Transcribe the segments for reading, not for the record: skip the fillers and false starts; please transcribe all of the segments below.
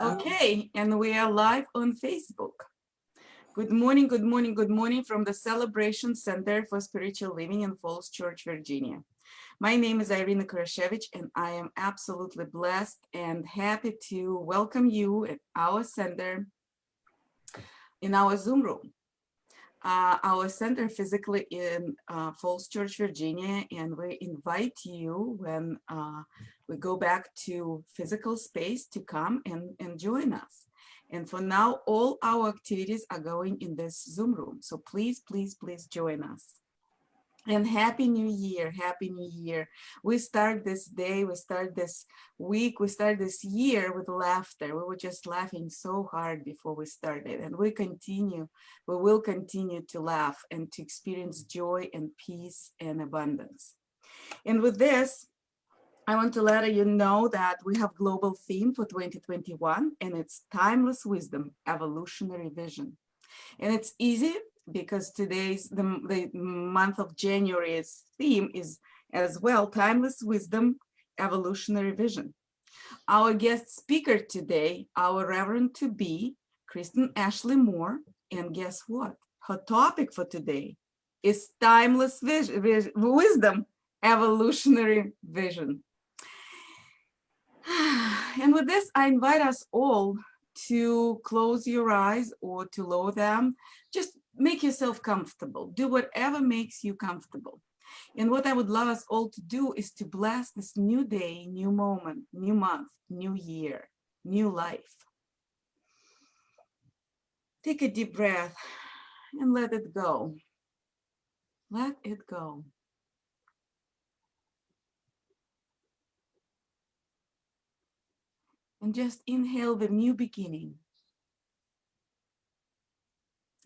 Okay, and we are live on Facebook. Good morning, good morning, good morning from the Celebration Center for Spiritual Living in Falls Church, Virginia. My name is Irina Kurashevich, and I am absolutely blessed and happy to welcome you at our center in our Zoom room. Our center physically in Falls Church, Virginia, and we invite you when we go back to physical space to come and join us. And for now, all our activities are going in this Zoom room. So please, please, please join us. And Happy New Year, Happy New Year. We start this day, we start this week, we start this year with laughter. We were just laughing so hard before we started, and we will continue to laugh and to experience joy and peace and abundance. And with this, I want to let you know that we have global theme for 2021, and it's Timeless Wisdom, Evolutionary Vision. And it's easy because today's the month of January's theme is as well Timeless Wisdom, Evolutionary Vision. Our guest speaker today, our Reverend to be, Kristen Ashley Moore, and guess what? Her topic for today is Timeless Wisdom, Evolutionary Vision. And with this, I invite us all to close your eyes or to lower them. Just make yourself comfortable. Do whatever makes you comfortable. And what I would love us all to do is to bless this new day, new moment, new month, new year, new life. Take a deep breath and let it go. Let it go. And just inhale the new beginning.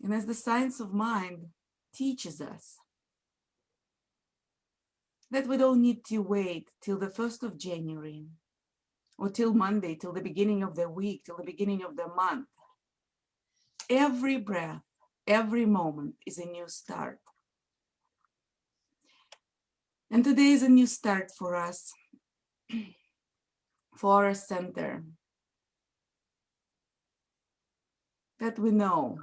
And as the science of mind teaches us, that we don't need to wait till the 1st of January or till Monday, till the beginning of the week, till the beginning of the month. Every breath, every moment is a new start. And today is a new start for us, for our center, that we know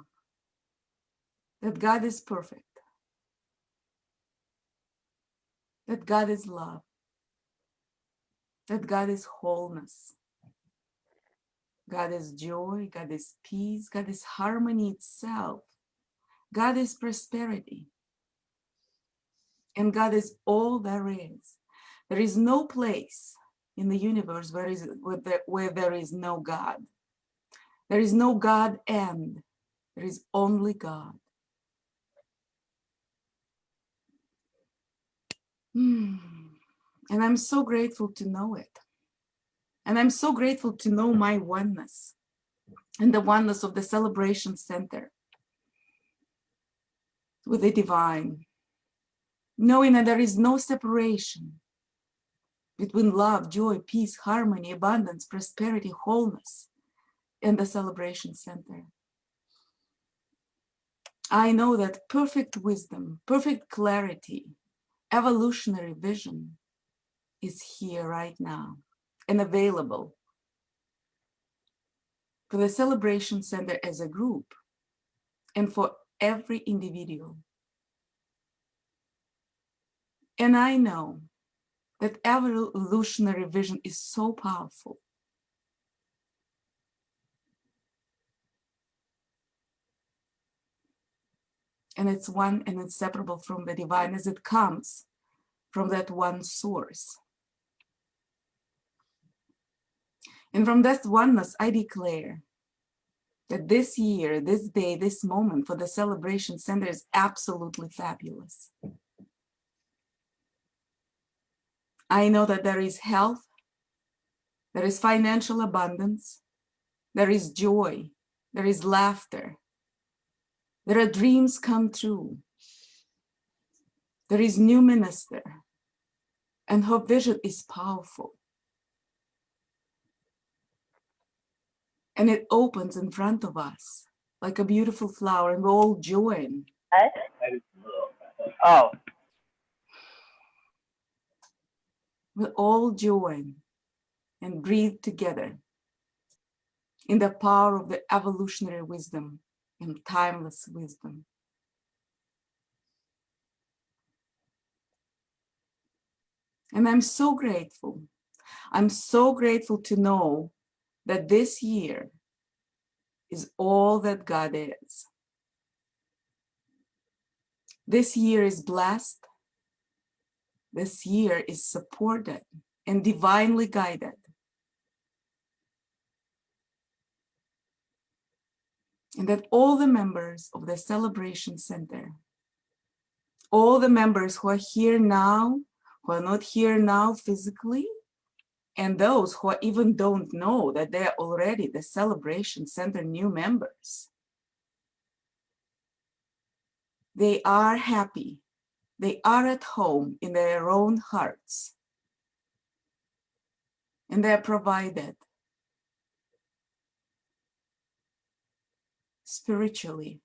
that God is perfect, that God is love, that God is wholeness, God is joy, God is peace, God is harmony itself, God is prosperity, and God is all there is. There is no place in the universe where there is no God. There is no God and there is only God. And I'm so grateful to know it. And I'm so grateful to know my oneness and the oneness of the Celebration Center with the divine, knowing that there is no separation between love, joy, peace, harmony, abundance, prosperity, wholeness, and the Celebration Center. I know that perfect wisdom, perfect clarity, evolutionary vision is here right now and available for the Celebration Center as a group and for every individual. And I know that evolutionary vision is so powerful. And it's one and inseparable from the divine as it comes from that one source. And from that oneness, I declare that this year, this day, this moment for the Celebration Center is absolutely fabulous. I know that there is health, there is financial abundance, there is joy, there is laughter, there are dreams come true, there is new minister, and her vision is powerful. And it opens in front of us like a beautiful flower, and we all join. We all join and breathe together in the power of the evolutionary wisdom and timeless wisdom. And I'm so grateful. I'm so grateful to know that this year is all that God is. This year is blessed. This year is supported and divinely guided. And that all the members of the Celebration Center, all the members who are here now, who are not here now physically, and those who even don't know that they're already the Celebration Center new members, they are happy. They are at home in their own hearts. And they're provided spiritually.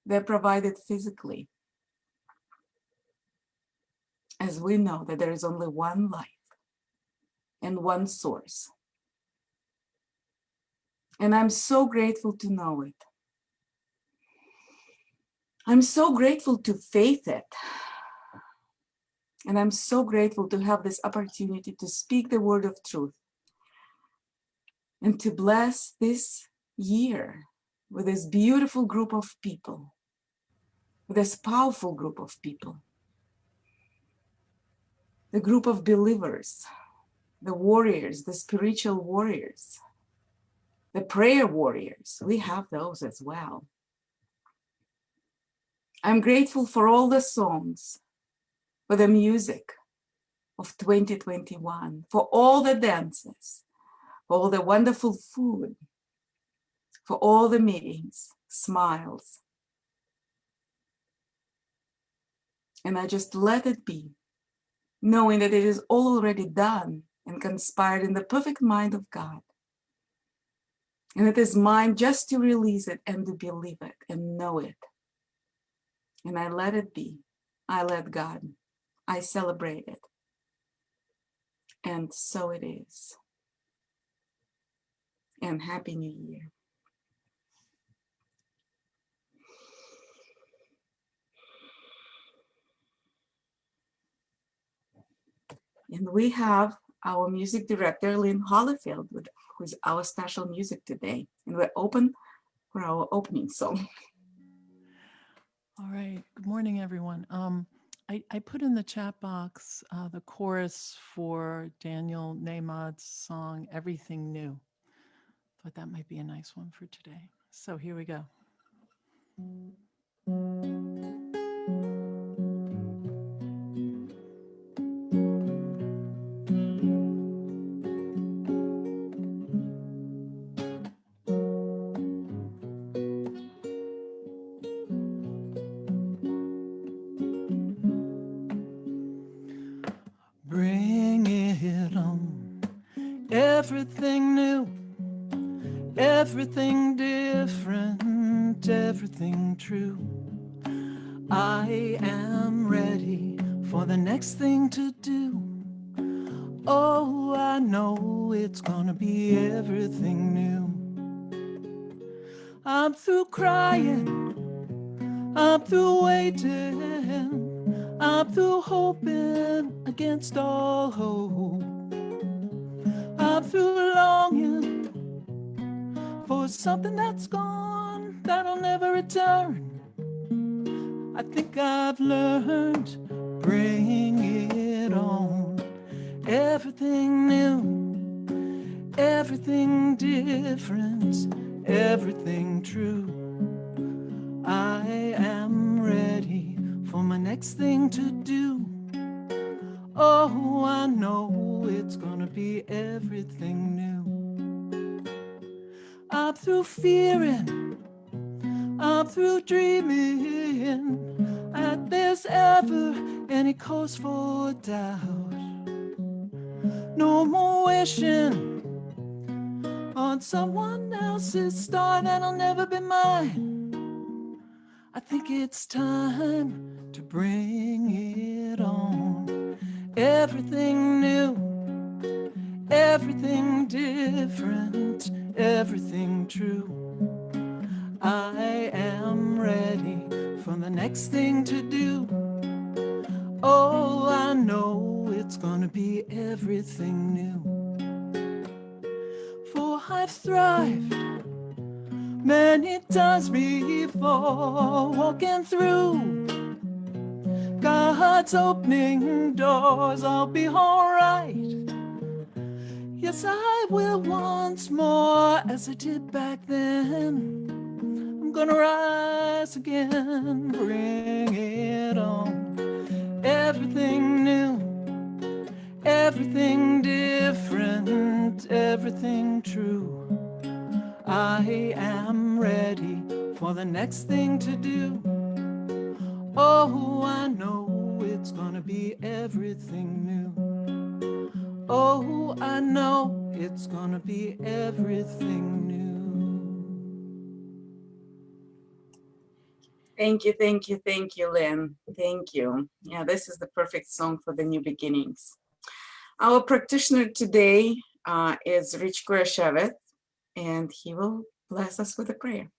They're provided physically. As we know that there is only one life and one source. And I'm so grateful to know it. I'm so grateful to faith it. And I'm so grateful to have this opportunity to speak the word of truth and to bless this year with this beautiful group of people, with this powerful group of people, the group of believers, the warriors, the spiritual warriors, the prayer warriors. We have those as well. I'm grateful for all the songs, for the music of 2021, for all the dances, for all the wonderful food, for all the meetings, smiles. And I just let it be, knowing that it is all already done and conspired in the perfect mind of God. And it is mine just to release it and to believe it and know it. And I let it be. I let God. I celebrate it. And so it is. And Happy New Year. And we have our music director, Lynn Hollifield, who's our special music today. And we're open for our opening song. All right. Good morning, everyone. I put in the chat box the chorus for Daniel Nahmad's song, Everything New. Thought that might be a nice one for today. So here we go. Bring it on, everything new, everything different, everything true. I am ready for the next thing to do. Oh, I know it's gonna be everything new. I'm through crying, I'm through waiting, I'm through hoping against all hope. I'm through longing for something that's gone, that'll never return. I think I've learned, bring it on. Everything new, everything different, everything true. I am ready for my next thing to do. Oh, I know it's gonna be everything new. I'm through fearing, I'm through dreaming that there's ever any cause for doubt. No more wishing on someone else's star that'll never be mine. I think it's time to bring it on. Everything new, everything different, everything true. I am ready for the next thing to do. Oh, I know it's gonna be everything new. For I've thrived many times before, walking through God's opening doors. I'll be alright. Yes, I will once more, as I did back then. I'm gonna rise again, bring it on. Everything new, everything different, everything true. I am ready for the next thing to do. Oh, I know it's gonna be everything new. Oh, I know it's gonna be everything new. Thank you, Lynn. Thank you. Yeah, this is the perfect song for the new beginnings. Our practitioner today is Rich Kurashevitz, and he will bless us with a prayer.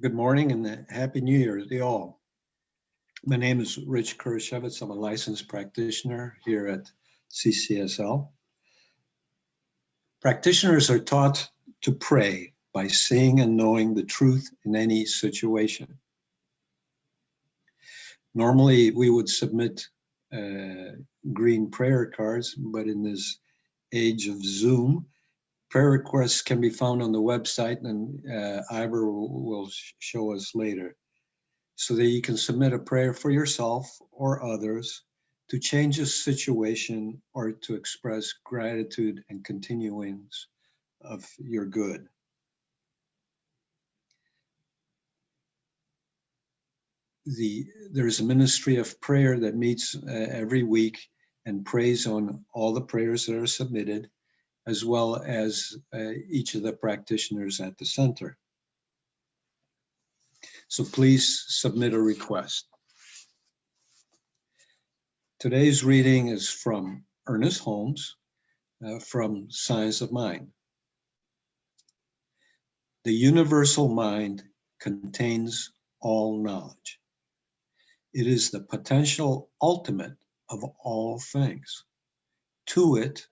Good morning and Happy New Year to you all. My name is Rich Kurashevitz. I'm a licensed practitioner here at CCSL. Practitioners are taught to pray by seeing and knowing the truth in any situation. Normally, we would submit green prayer cards, but in this age of Zoom, prayer requests can be found on the website, and Ivor will show us later, so that you can submit a prayer for yourself or others to change a situation or to express gratitude and continuance of your good. There's a ministry of prayer that meets every week and prays on all the prayers that are submitted, as well as each of the practitioners at the center. So please submit a request. Today's reading is from Ernest Holmes, from Science of Mind. The universal mind contains all knowledge. It is the potential ultimate of all things. To it,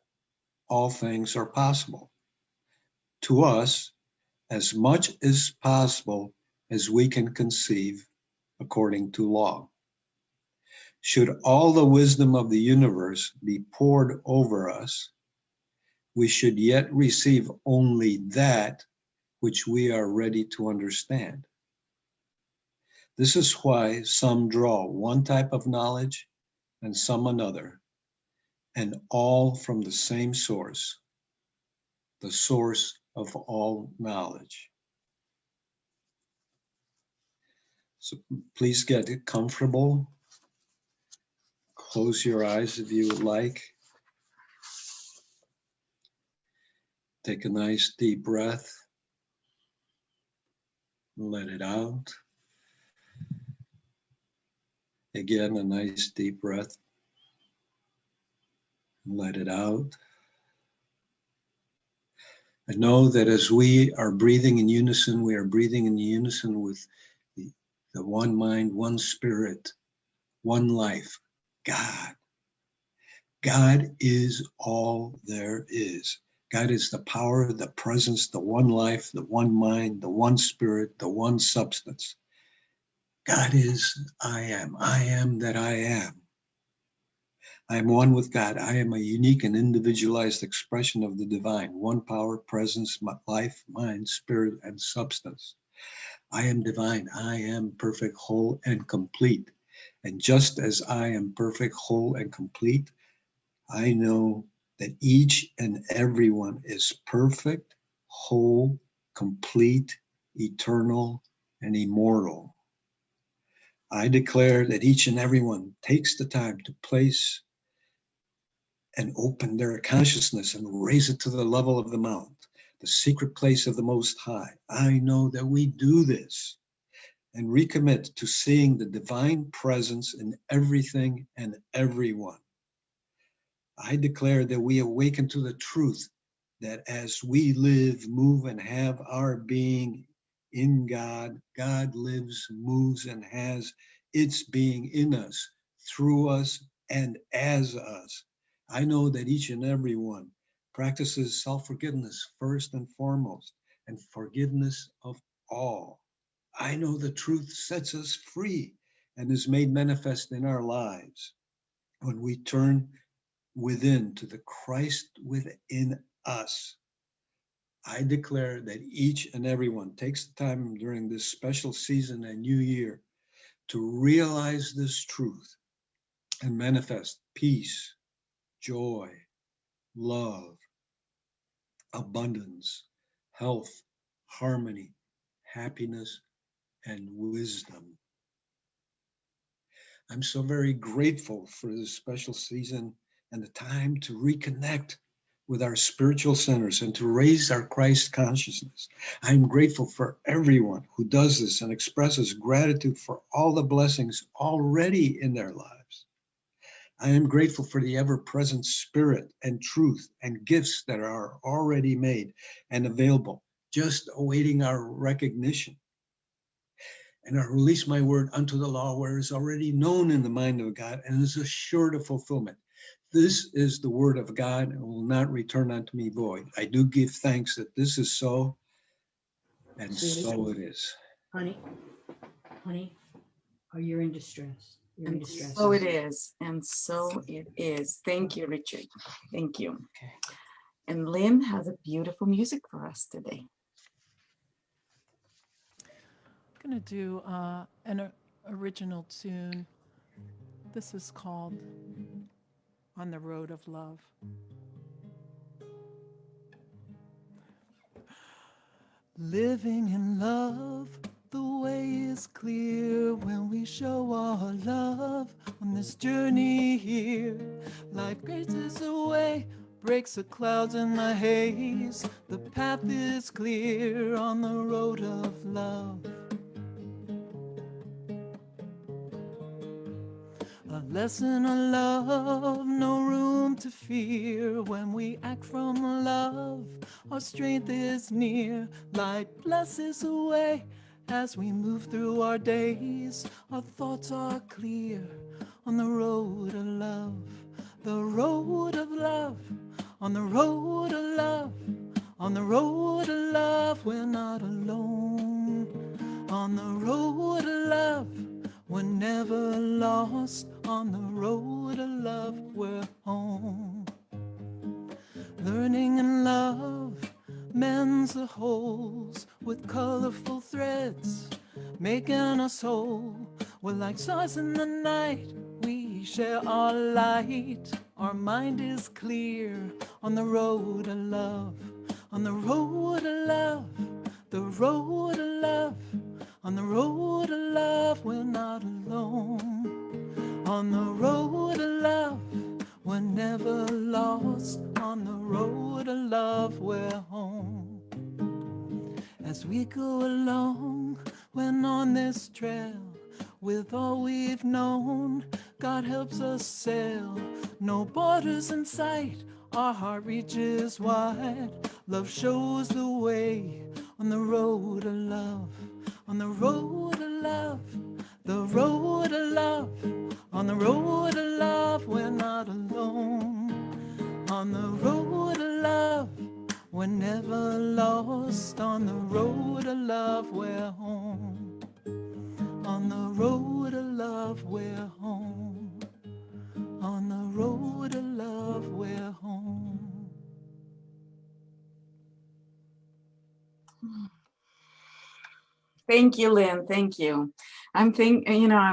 all things are possible. To us, as much is possible as we can conceive according to law. Should all the wisdom of the universe be poured over us, we should yet receive only that which we are ready to understand. This is why some draw one type of knowledge and some another, and all from the same source, the source of all knowledge. So please get comfortable. Close your eyes if you would like. Take a nice deep breath. Let it out. Again, a nice deep breath. Let it out. And know that as we are breathing in unison, we are breathing in unison with the one mind, one spirit, one life, God. God is all there is. God is the power, the presence, the one life, the one mind, the one spirit, the one substance. God is I am that I am. I am one with God. I am a unique and individualized expression of the divine, one power, presence, life, mind, spirit, and substance. I am divine. I am perfect, whole, and complete. And just as I am perfect, whole, and complete, I know that each and everyone is perfect, whole, complete, eternal, and immortal. I declare that each and everyone takes the time to place and open their consciousness and raise it to the level of the mount, the secret place of the Most High. I know that we do this and recommit to seeing the divine presence in everything and everyone. I declare that we awaken to the truth that as we live, move, and have our being in God, God lives, moves, and has its being in us, through us, and as us. I know that each and every one practices self-forgiveness first and foremost, and forgiveness of all. I know the truth sets us free and is made manifest in our lives when we turn within to the Christ within us. I declare that each and everyone takes the time during this special season and new year to realize this truth and manifest peace, joy, love, abundance, health, harmony, happiness, and wisdom. I'm so very grateful for this special season and the time to reconnect with our spiritual centers and to raise our Christ consciousness. I'm grateful for everyone who does this and expresses gratitude for all the blessings already in their lives. I am grateful for the ever-present spirit and truth and gifts that are already made and available, just awaiting our recognition. And I release my word unto the law where it is already known in the mind of God and is assured of fulfillment. This is the word of God and will not return unto me void. I do give thanks that this is so, and Sweetie. so it is. Honey, are you in distress? You're in And distress. so it is. And so it is. Thank you, Richard. Thank you. Okay. And Lynn has a beautiful music for us today. I'm going to do an original tune. This is called On the Road of Love. Living in love, the way is clear when we show our love on this journey here. Life graces the way, breaks the clouds and the haze. The path is clear on the road of love. A lesson of love, no room to fear. When we act from love, our strength is near. Light blesses the way as we move through our days. Our thoughts are clear on the road of love. The road of love, on the road of love. On the road of love, we're not alone. On the road of love, we're never lost. On the road of love, we're home. Learning in love mends the holes with colorful threads, making us whole. We're like stars in the night, we share our light. Our mind is clear on the road of love. On the road of love, the road of love. On the road of love, we're not alone. On the road of love, we're never lost. On the road of love, we're home. As we go along, when on this trail, with all we've known, God helps us sail. No borders in sight, our heart reaches wide. Love shows the way on the road of love. On the road of love, the road of love. On the road of love, we're not alone. On the road of love, we're never lost. On the road of love, we're home. On the road of love, we're home. On the road of love, we're home. Thank you, Lynn. Thank you. I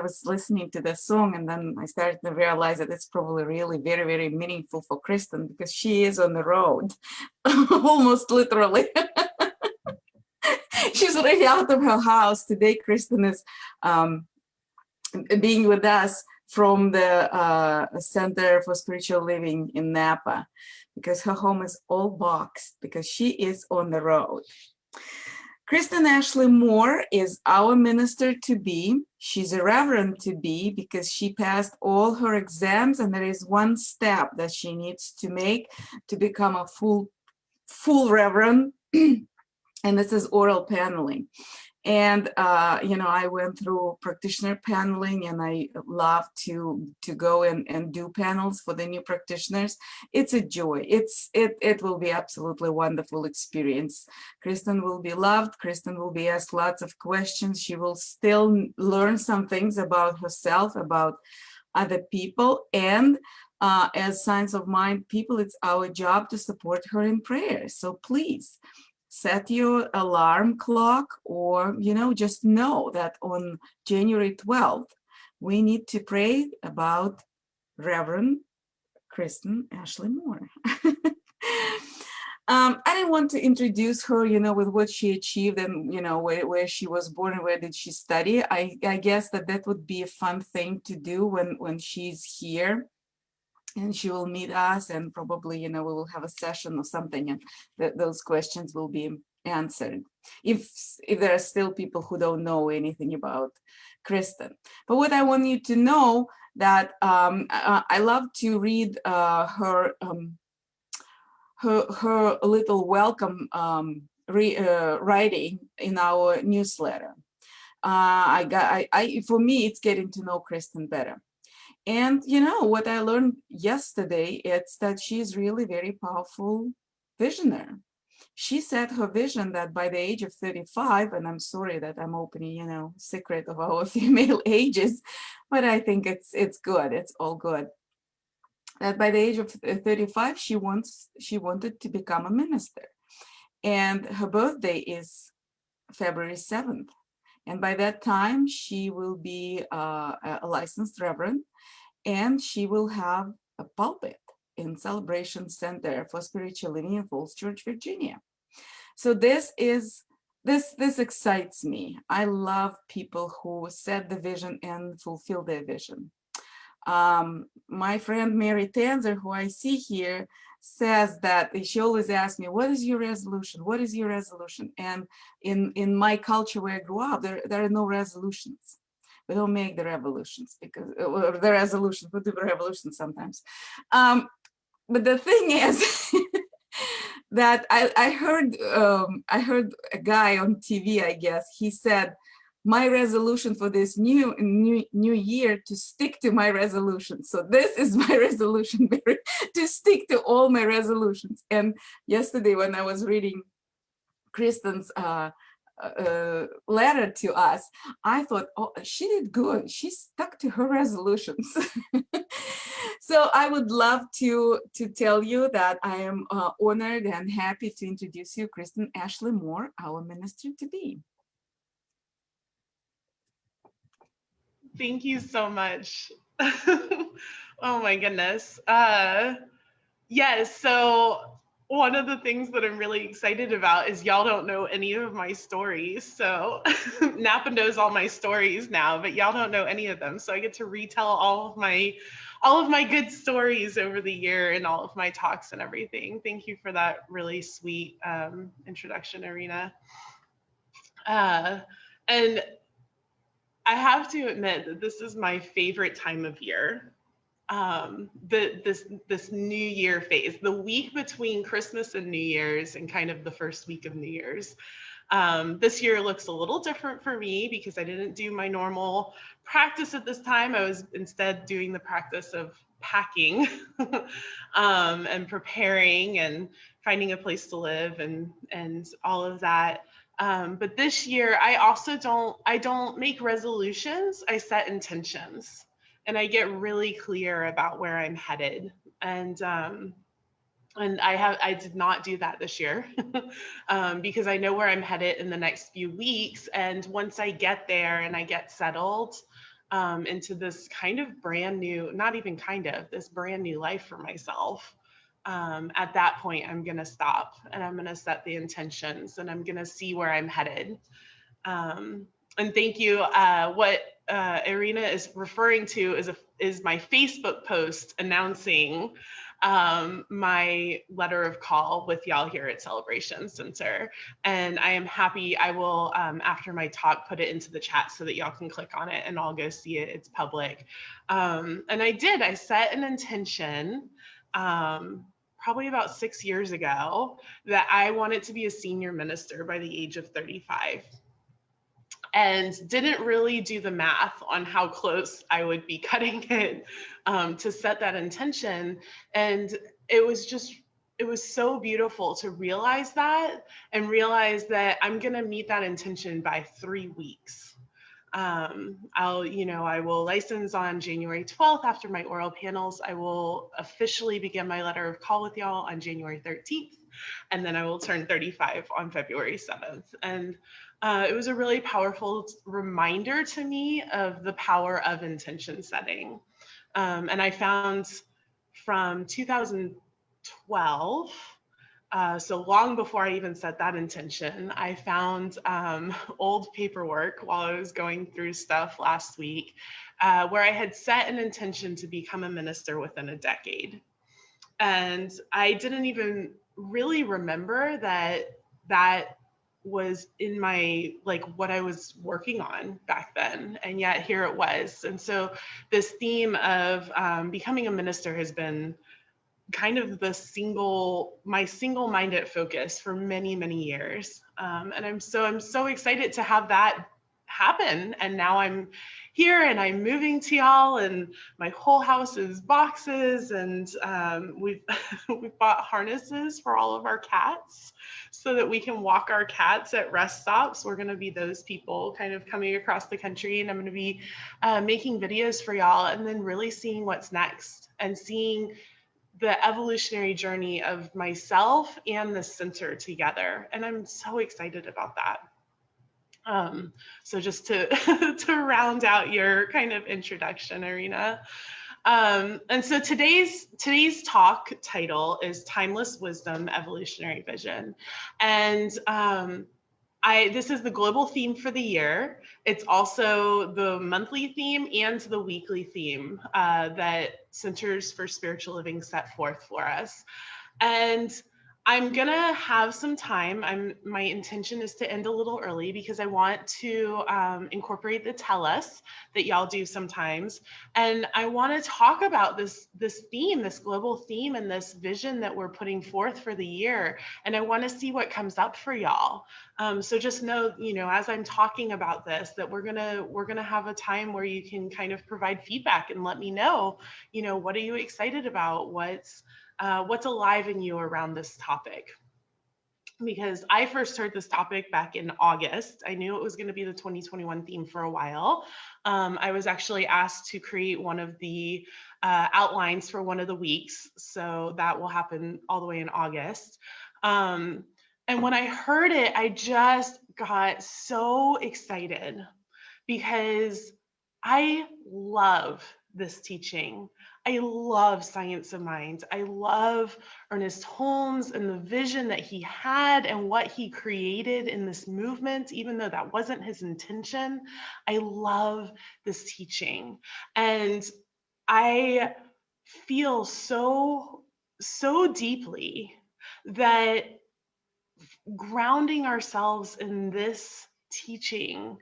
was listening to this song and then I started to realize that it's probably really very, very meaningful for Kristen because she is on the road, almost literally. She's already out of her house. Today, Kristen is being with us from the Center for Spiritual Living in Napa because her home is all boxed because she is on the road. Kristen Ashley Moore is our minister to be. She's a reverend to be because she passed all her exams, and there is one step that she needs to make to become a full reverend, and this is oral paneling. And I went through practitioner paneling, and I love to go and do panels for the new practitioners. It's a joy. It will be absolutely wonderful experience. Kristen will be loved. Kristen will be asked lots of questions. She will still learn some things about herself, about other people, and as Science of Mind people, it's our job to support her in prayer. So please set your alarm clock, or just know that on January 12th we need to pray about Reverend Kristen Ashley Moore. I didn't want to introduce her, with what she achieved and, where she was born and where did she study. I guess that would be a fun thing to do when she's here, and she will meet us, and probably, we will have a session or something, and those questions will be answered if there are still people who don't know anything about Kristen. But what I want you to know that I love to read her little welcome writing in our newsletter. For me, it's getting to know Kristen better. And what I learned yesterday, it's that she's really very powerful visionary. She set her vision that by the age of 35, and I'm sorry that I'm opening, secret of our female ages, but I think it's good. It's all good. That by the age of 35, she wanted to become a minister, and her birthday is February 7th. And by that time, she will be a licensed reverend, and she will have a pulpit in Celebration Center for Spiritual Living in Falls Church, Virginia. So this excites me. I love people who set the vision and fulfill their vision. My friend Mary Tanzer, who I see here, says that she always asks me, what is your resolution? What is your resolution? And in my culture where I grew up, there are no resolutions. We don't make the revolutions because the resolutions, we do the revolutions sometimes. But the thing is that I heard a guy on TV, I guess, he said, my resolution for this new year to stick to my resolution. So this is my resolution, to stick to all my resolutions. And yesterday when I was reading Kristen's letter to us, I thought, oh, she did good. She stuck to her resolutions. So I would love to tell you that I am honored and happy to introduce you Kristen Ashley Moore, our minister to be. Thank you so much. Oh my goodness. Yes, so one of the things that I'm really excited about is y'all don't know any of my stories. So Napa knows all my stories now, but y'all don't know any of them. So I get to retell all of my good stories over the year and all of my talks and everything. Thank you for that really sweet introduction, Irina. And I have to admit that this is my favorite time of year. This New Year phase, the week between Christmas and New Year's, and kind of the first week of New Year's. This year looks a little different for me because I didn't do my normal practice at this time. I was instead doing the practice of packing and preparing and finding a place to live and all of that. But this year, I don't make resolutions, I set intentions. And I get really clear about where I'm headed. And I did not do that this year because I know where I'm headed in the next few weeks. And once I get there and I get settled into this kind of brand new, not even kind of, this brand new life for myself, at that point, I'm going to stop and I'm going to set the intentions and I'm going to see where I'm headed. And thank you. What Irina is referring to is my Facebook post announcing my letter of call with y'all here at Celebration Center. And I am happy. I will, after my talk, put it into the chat so that y'all can click on it and all go see it. It's public. And I set an intention probably about 6 years ago that I wanted to be a senior minister by the age of 35. And didn't really do the math on how close I would be cutting it to set that intention. And it was so beautiful to realize that and realize that I'm going to meet that intention by 3 weeks. I will license on January 12th after my oral panels. I will officially begin my letter of call with y'all on January 13th, and then I will turn 35 on February 7th. And it was a really powerful reminder to me of the power of intention setting. And I found from 2012, so long before I even set that intention, I found old paperwork while I was going through stuff last week where I had set an intention to become a minister within a decade. And I didn't even really remember that was in my, like, what I was working on back then. And yet here it was. And so this theme of becoming a minister has been kind of my single-minded focus for many, many years. And I'm so excited to have that happen. And now I'm here and I'm moving to y'all, and my whole house is boxes, and we've bought harnesses for all of our cats so that we can walk our cats at rest stops. We're going to be those people kind of coming across the country, and I'm going to be making videos for y'all, and then really seeing what's next and seeing the evolutionary journey of myself and the center together. And I'm so excited about that. So just to round out your kind of introduction, Irina. And so today's talk title is Timeless Wisdom, Evolutionary Vision. And this is the global theme for the year. It's also the monthly theme and the weekly theme that Centers for Spiritual Living set forth for us. And I'm gonna have some time. My intention is to end a little early because I want to incorporate the tell us that y'all do sometimes. And I want to talk about this theme, this global theme, and this vision that we're putting forth for the year. And I want to see what comes up for y'all. So just know, as I'm talking about this, that we're gonna have a time where you can kind of provide feedback and let me know, what are you excited about? What's alive in you around this topic? Because I first heard this topic back in August. I knew it was going to be the 2021 theme for a while. I was actually asked to create one of the outlines for one of the weeks. So that will happen all the way in August. And when I heard it, I just got so excited because I love this teaching. I love Science of Mind. I love Ernest Holmes and the vision that he had and what he created in this movement, even though that wasn't his intention. I love this teaching. And I feel so deeply that grounding ourselves in this teaching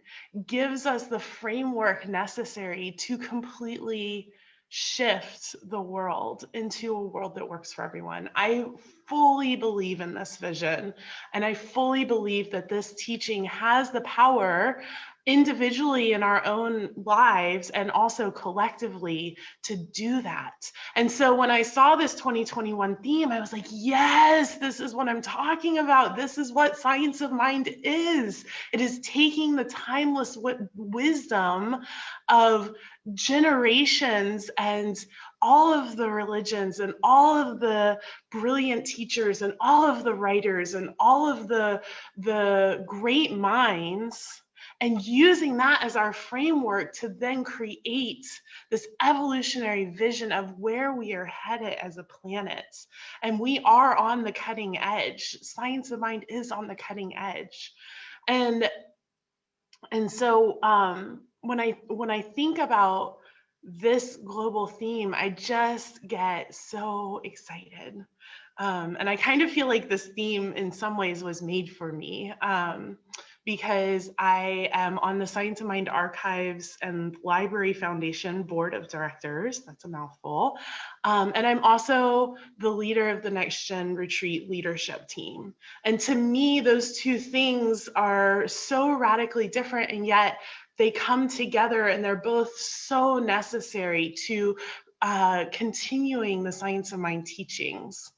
gives us the framework necessary to completely shift the world into a world that works for everyone. I fully believe in this vision, and I fully believe that this teaching has the power individually in our own lives and also collectively to do that. And so when I saw this 2021 theme, I was like, yes, this is what I'm talking about. This is what Science of Mind is. It is taking the timeless wisdom of generations and all of the religions and all of the brilliant teachers and all of the writers and all of the great minds, and using that as our framework to then create this evolutionary vision of where we are headed as a planet. And we are on the cutting edge. Science of Mind is on the cutting edge. And so when I think about this global theme, I just get so excited. And I kind of feel like this theme in some ways was made for me, because I am on the Science of Mind Archives and Library Foundation Board of Directors. That's a mouthful. And I'm also the leader of the Next Gen Retreat leadership team. And to me, those two things are so radically different, and yet they come together, and they're both so necessary to continuing the Science of Mind teachings.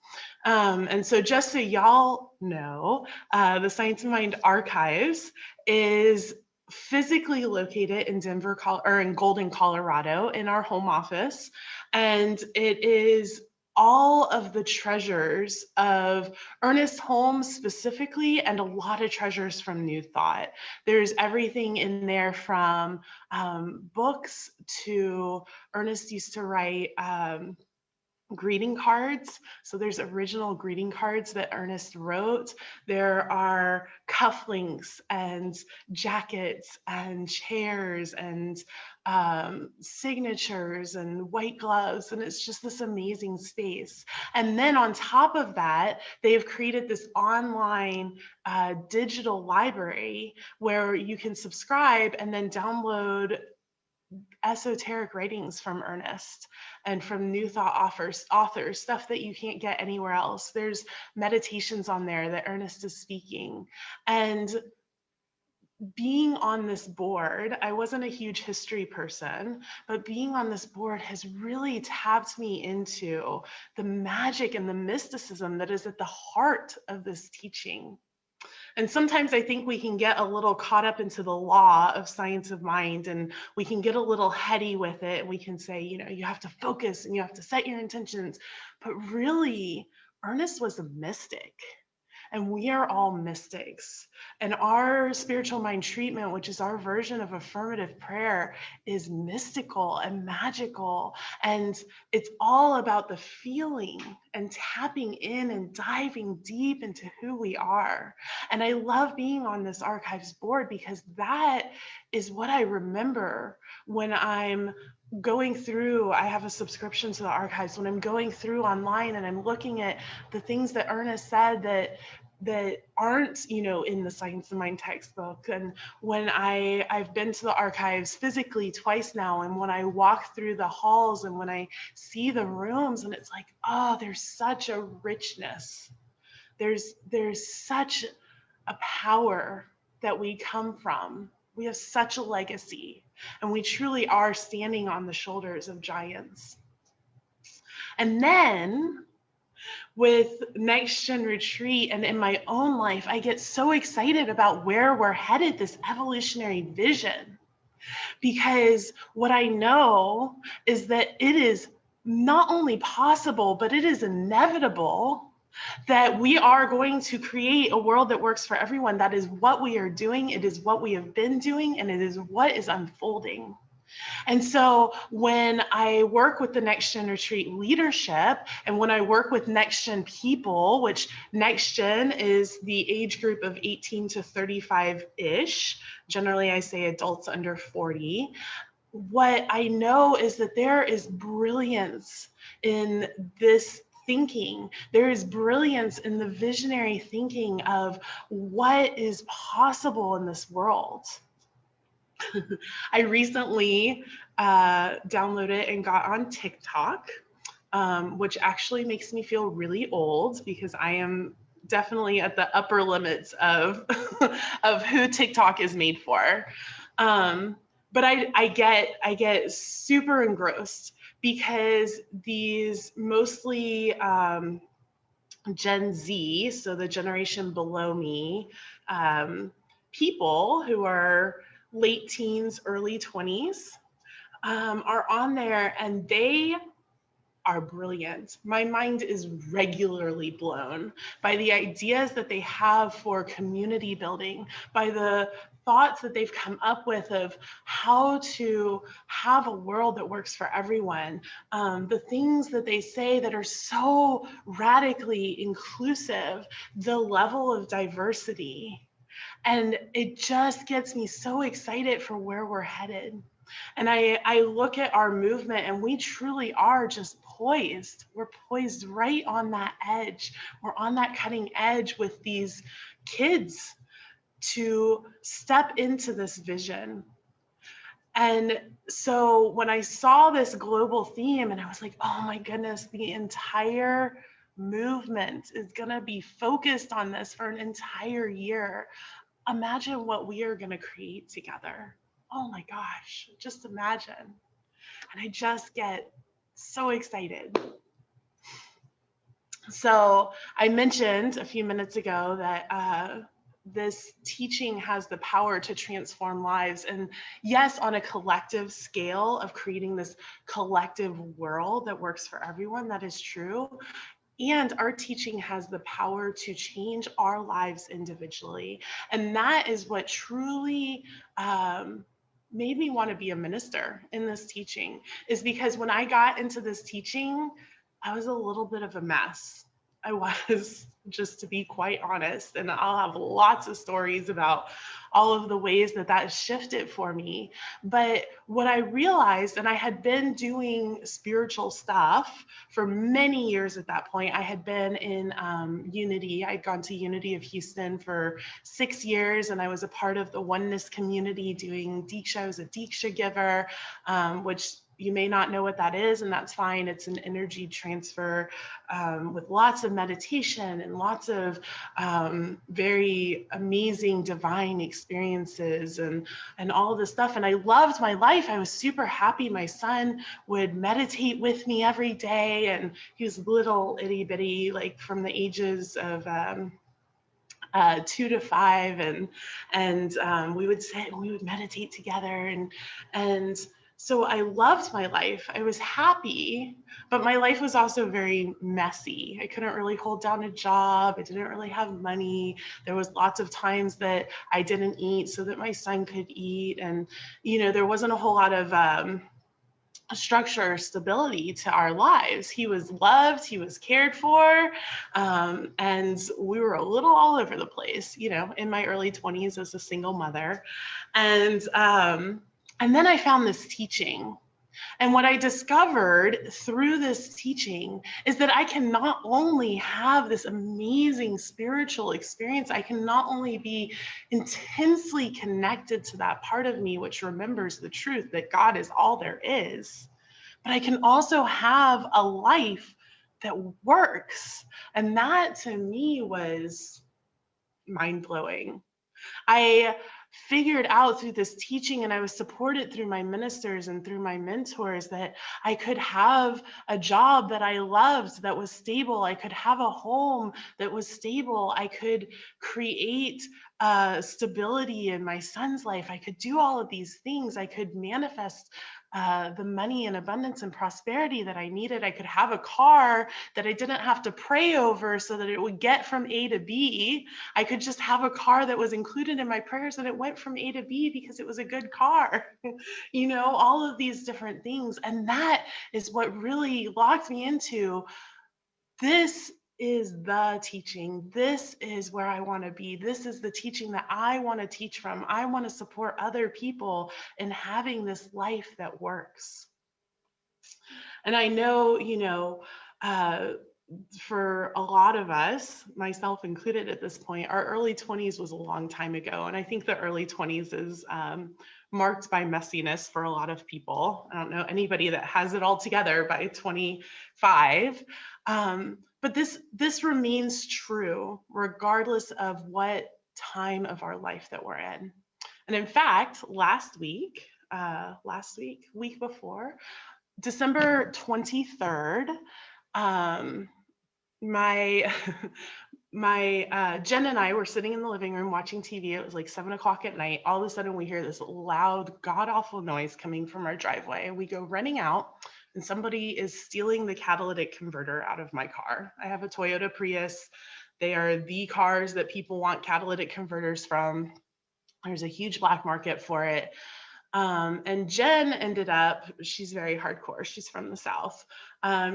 And so just so y'all know, the Science of Mind Archives is physically located in Denver, or in Golden, Colorado, in our home office. And it is all of the treasures of Ernest Holmes specifically, and a lot of treasures from New Thought. There's everything in there from books to Ernest used to write greeting cards. So there's original greeting cards that Ernest wrote. There are cufflinks and jackets and chairs and signatures and white gloves. And it's just this amazing space. And then on top of that, they've created this online digital library where you can subscribe and then download esoteric writings from Ernest and from New Thought authors, stuff that you can't get anywhere else. There's meditations on there that Ernest is speaking. And being on this board, I wasn't a huge history person, but being on this board has really tapped me into the magic and the mysticism that is at the heart of this teaching. And sometimes I think we can get a little caught up into the law of science of mind, and we can get a little heady with it. And we can say, you know, you have to focus and you have to set your intentions. But really, Ernest was a mystic. And we are all mystics. And our spiritual mind treatment, which is our version of affirmative prayer, is mystical and magical. And it's all about the feeling and tapping in and diving deep into who we are. And I love being on this archives board because that is what I remember when I'm going through. I have a subscription to the archives. When I'm going through online and I'm looking at the things that Ernest said that aren't, you know, in the Science of Mind textbook. And when I've been to the archives physically twice now, and when I walk through the halls and when I see the rooms, and it's like, oh, there's such a richness. There's such a power that we come from. We have such a legacy, and we truly are standing on the shoulders of giants. And then with Next Gen Retreat and in my own life, I get so excited about where we're headed, this evolutionary vision, because what I know is that it is not only possible, but it is inevitable that we are going to create a world that works for everyone. That is what we are doing. It is what we have been doing, and it is what is unfolding. And so when I work with the Next Gen Retreat leadership, and when I work with Next Gen people, which Next Gen is the age group of 18 to 35-ish, generally I say adults under 40, what I know is that there is brilliance in this thinking. There is brilliance in the visionary thinking of what is possible in this world. I recently downloaded and got on TikTok, which actually makes me feel really old because I am definitely at the upper limits of of who TikTok is made for. But I get super engrossed because these mostly Gen Z, so the generation below me, people who are late teens, early 20s, are on there, and they are brilliant. My mind is regularly blown by the ideas that they have for community building, by the thoughts that they've come up with of how to have a world that works for everyone, the things that they say that are so radically inclusive, the level of diversity. And it just gets me so excited for where we're headed. And I look at our movement, and we truly are just poised. We're poised right on that edge. We're on that cutting edge with these kids to step into this vision. And so when I saw this global theme, and I was like, oh my goodness, the entire movement is going to be focused on this for an entire year. Imagine what we are going to create together. Oh my gosh, just imagine. And I just get so excited. So I mentioned a few minutes ago that this teaching has the power to transform lives. And yes, on a collective scale of creating this collective world that works for everyone, that is true. And our teaching has the power to change our lives individually. And that is what truly made me want to be a minister in this teaching, is because when I got into this teaching, I was a little bit of a mess. I was, just to be quite honest, and I'll have lots of stories about all of the ways that that shifted for me. But what I realized, and I had been doing spiritual stuff for many years at that point. I had been in Unity. I'd gone to Unity of Houston for 6 years, and I was a part of the oneness community doing Diksha. I was a Diksha giver, which you may not know what that is, and that's fine. It's an energy transfer with lots of meditation and lots of very amazing divine experiences and all this stuff. And I loved my life. I was super happy. My son would meditate with me every day, and he was little itty bitty, like from the ages of 2 to 5, and we would sit and we would meditate together, and so I loved my life. I was happy, but my life was also very messy. I couldn't really hold down a job. I didn't really have money. There was lots of times that I didn't eat so that my son could eat, and there wasn't a whole lot of structure or stability to our lives. He was loved, he was cared for, and we were a little all over the place, in my early 20s as a single mother. And then I found this teaching. And what I discovered through this teaching is that I can not only have this amazing spiritual experience, I can not only be intensely connected to that part of me which remembers the truth that God is all there is, but I can also have a life that works. And that to me was mind-blowing. I figured out through this teaching, and I was supported through my ministers and through my mentors, that I could have a job that I loved that was stable. I could have a home that was stable. I could create stability in my son's life. I could do all of these things. I could manifest the money and abundance and prosperity that I needed. I could have a car that I didn't have to pray over so that it would get from A to B. I could just have a car that was included in my prayers and it went from A to B because it was a good car. All of these different things. And that is what really locked me into this is the teaching. This is where I want to be. This is the teaching that I want to teach from. I want to support other people in having this life that works. And I know, for a lot of us, myself included at this point, our early 20s was a long time ago. And I think the early 20s is marked by messiness for a lot of people. I don't know anybody that has it all together by 25. But this remains true regardless of what time of our life that we're in. And in fact, week before, December 23rd, my Jen and I were sitting in the living room watching TV. It was like 7 o'clock at night. All of a sudden we hear this loud, god-awful noise coming from our driveway. We go running out, and somebody is stealing the catalytic converter out of my car. I have a Toyota Prius. They are the cars that people want catalytic converters from. There's a huge black market for it. And Jen ended up, she's very hardcore. She's from the South.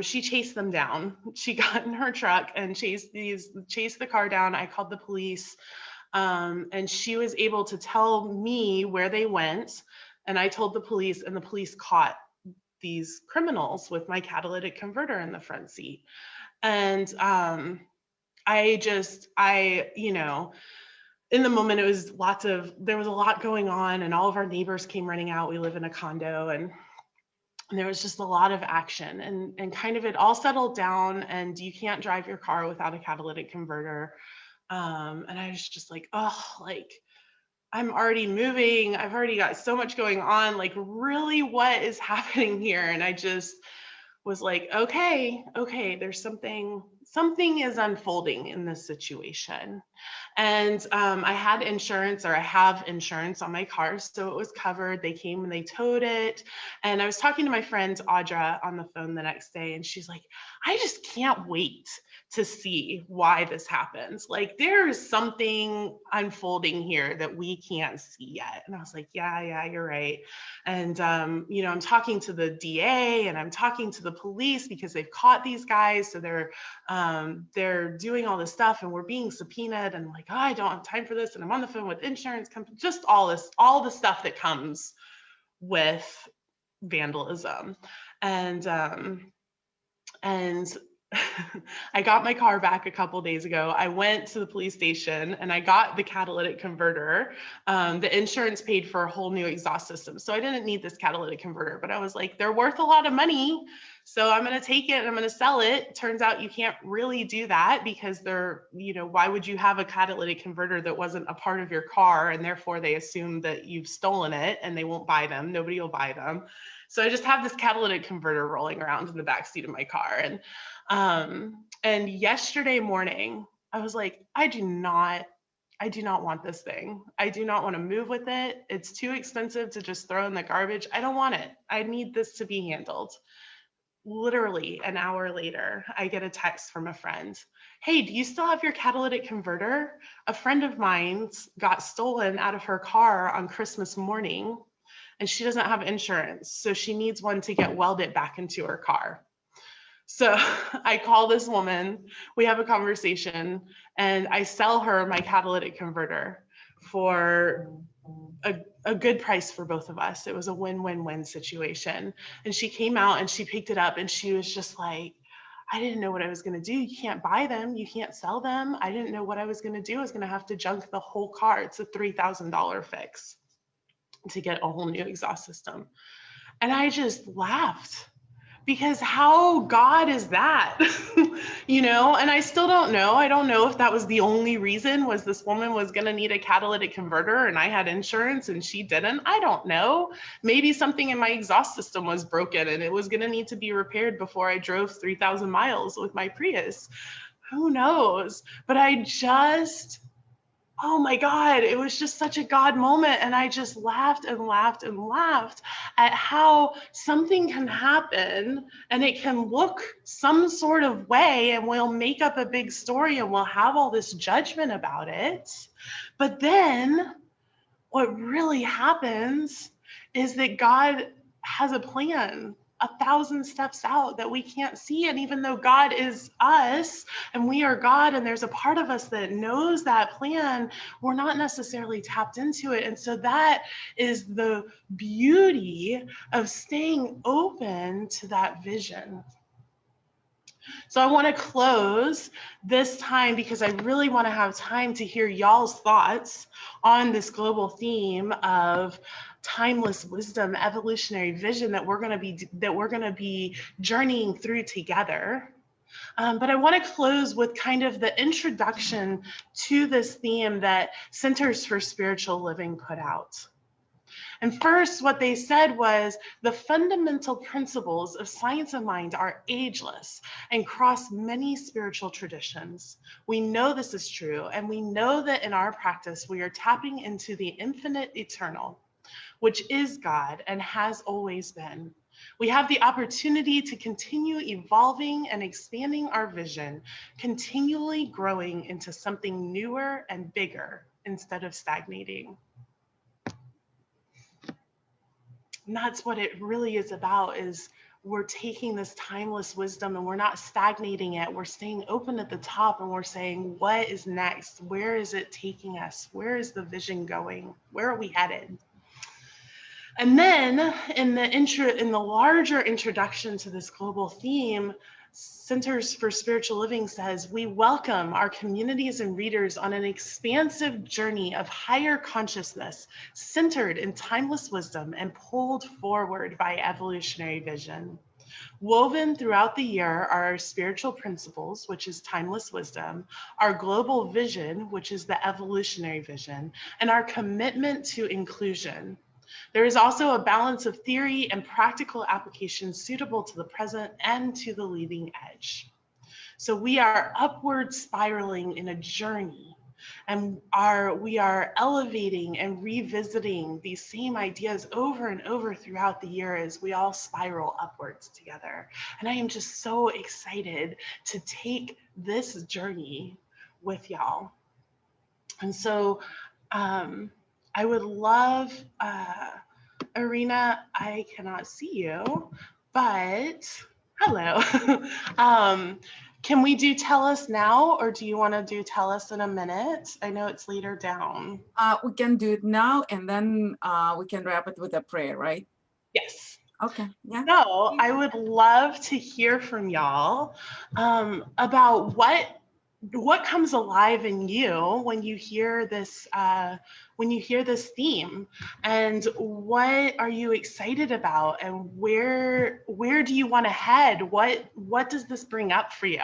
She chased them down. She got in her truck and chased the car down. I called the police. And she was able to tell me where they went. And I told the police, and the police caught these criminals with my catalytic converter in the front seat. And you know, in the moment, there was a lot going on, and all of our neighbors came running out. We live in a condo, and there was just a lot of action, and kind of it all settled down, and you can't drive your car without a catalytic converter. And I was just like, oh, like, I'm already moving. I've already got so much going on. Like, really, what is happening here? And I just was like, okay, there's something is unfolding in this situation. And I have insurance on my car, so it was covered. They came and they towed it. And I was talking to my friend Audra on the phone the next day, and she's like, I just can't wait to see why this happens. Like, there is something unfolding here that we can't see yet. And I was like, yeah, you're right. And you know, I'm talking to the DA, and I'm talking to the police because they've caught these guys. So they're doing all this stuff, and we're being subpoenaed, and like, oh, I don't have time for this. And I'm on the phone with insurance company, just all the stuff that comes with vandalism. And I got my car back a couple days ago. I went to the police station and I got the catalytic converter. The insurance paid for a whole new exhaust system, so I didn't need this catalytic converter, but I was like, they're worth a lot of money, so I'm going to take it and I'm going to sell it. Turns out you can't really do that because you know, why would you have a catalytic converter that wasn't a part of your car, and therefore they assume that you've stolen it and they won't buy them. Nobody will buy them. So I just have this catalytic converter rolling around in the backseat of my car. And yesterday morning, I was like, I do not want this thing. I do not want to move with it. It's too expensive to just throw in the garbage. I don't want it. I need this to be handled. Literally an hour later, I get a text from a friend. Hey, do you still have your catalytic converter? A friend of mine's got stolen out of her car on Christmas morning, and she doesn't have insurance, so she needs one to get welded back into her car. So I call this woman, we have a conversation, and I sell her my catalytic converter for a good price for both of us. It was a win-win-win situation. And she came out and she picked it up, and she was just like, I didn't know what I was going to do. You can't buy them. You can't sell them. I didn't know what I was going to do. I was going to have to junk the whole car. It's a $3,000 fix to get a whole new exhaust system. And I just laughed, because how God is that? You know, and I still don't know. I don't know if that was the only reason, was this woman was going to need a catalytic converter and I had insurance and she didn't. I don't know. Maybe something in my exhaust system was broken and it was going to need to be repaired before I drove 3,000 miles with my Prius. Who knows? But oh my God, it was just such a God moment. And I just laughed and laughed and laughed at how something can happen and it can look some sort of way, and we'll make up a big story and we'll have all this judgment about it. But then what really happens is that God has a plan 1,000 steps out that we can't see. And even though God is us and we are God, and there's a part of us that knows that plan, we're not necessarily tapped into it. And so that is the beauty of staying open to that vision. So I want to close this time because I really want to have time to hear y'all's thoughts on this global theme of timeless wisdom, evolutionary vision that we're going to be journeying through together. But I want to close with kind of the introduction to this theme that Centers for Spiritual Living put out. And first, what they said was the fundamental principles of science of mind are ageless and cross many spiritual traditions. We know this is true, and we know that in our practice, we are tapping into the infinite eternal, which is God and has always been. We have the opportunity to continue evolving and expanding our vision, continually growing into something newer and bigger instead of stagnating. And that's what it really is about, is we're taking this timeless wisdom and we're not stagnating it. We're staying open at the top and we're saying, what is next? Where is it taking us? Where is the vision going? Where are we headed? And then in the larger introduction to this global theme, Centers for Spiritual Living says, we welcome our communities and readers on an expansive journey of higher consciousness, centered in timeless wisdom and pulled forward by evolutionary vision. Woven throughout the year are our spiritual principles, which is timeless wisdom, our global vision, which is the evolutionary vision, and our commitment to inclusion. There is also a balance of theory and practical application suitable to the present and to the leading edge. So we are upward spiraling in a journey, and we are elevating and revisiting these same ideas over and over throughout the year as we all spiral upwards together. And I am just so excited to take this journey with y'all. And so I would love, Irina, I cannot see you, but hello. Can we do tell us now, or do you want to do tell us in a minute? I know it's later down. We can do it now, and then we can wrap it with a prayer, right? Yes. Okay, yeah. So I would love to hear from y'all about what comes alive in you when you hear this theme, and what are you excited about, and where do you want to head? What does this bring up for you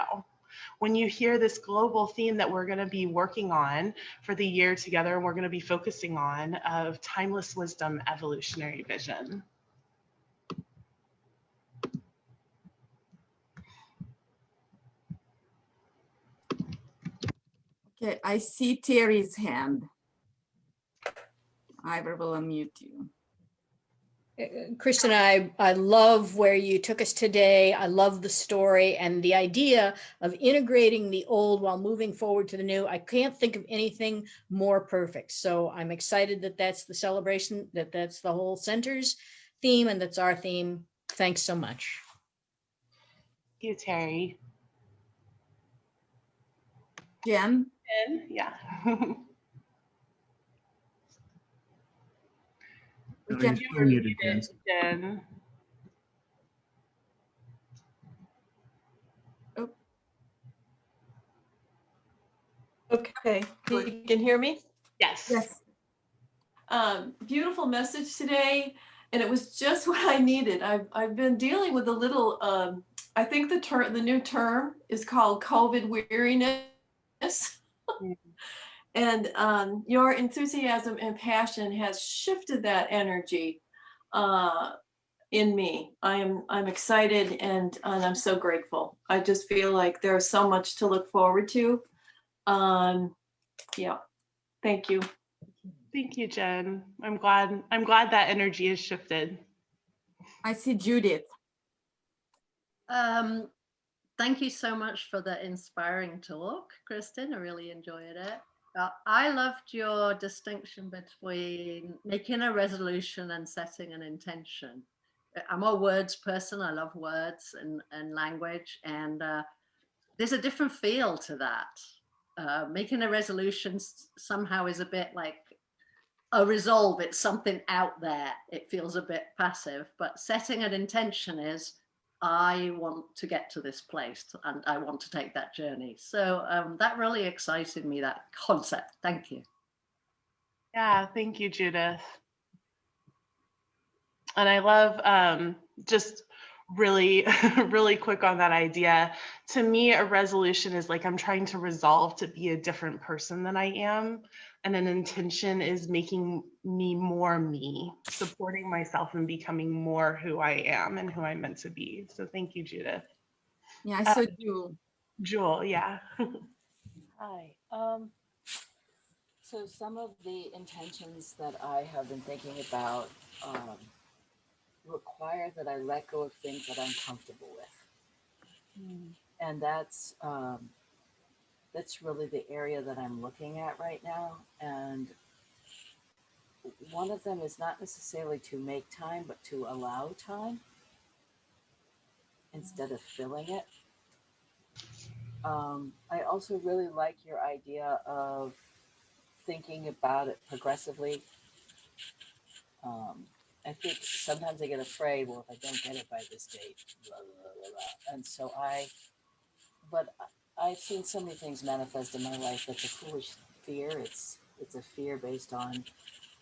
when you hear this global theme that we're going to be working on for the year together, and we're going to be focusing on, of timeless wisdom, evolutionary vision? Okay, I see Terry's hand. I will unmute you. Kristen, I love where you took us today. I love the story and the idea of integrating the old while moving forward to the new. I can't think of anything more perfect. So I'm excited that that's the celebration, that's the whole center's theme, and that's our theme. Thanks so much. Thank you, Terry. Jen? Yeah. We can You hear were you. muted, Jen. Oh, Okay, you can hear me? Yes. yes. Beautiful message today, and it was just what I needed. I've been dealing with a little, I think the new term is called COVID weariness. And your enthusiasm and passion has shifted that energy in me. I'm excited, and I'm so grateful. I just feel like there's so much to look forward to. Yeah, thank you. Thank you, Jen. I'm glad that energy has shifted. I see Judith. Thank you so much for the inspiring talk, Kristen. I really enjoyed it. I loved your distinction between making a resolution and setting an intention. I'm a words person. I love words and language, and there's a different feel to that. Making a resolution somehow is a bit like a resolve. It's something out there. It feels a bit passive, but setting an intention is, I want to get to this place and I want to take that journey. So that really excited me, that concept. Thank you. Yeah, thank you, Judith. And I love just really, really quick on that idea. To me, a resolution is like I'm trying to resolve to be a different person than I am. And an intention is making me more me, supporting myself and becoming more who I am and who I'm meant to be. So thank you, Judith. Yeah, I saw Jewel. Jewel, yeah. Hi. So some of the intentions that I have been thinking about require that I let go of things that I'm comfortable with, and that's really the area that I'm looking at right now. And one of them is not necessarily to make time, but to allow time instead of filling it. I also really like your idea of thinking about it progressively, I think sometimes I get afraid, well, if I don't get it by this date, blah, blah, blah, blah. And so I've seen so many things manifest in my life that's a foolish fear. It's a fear based on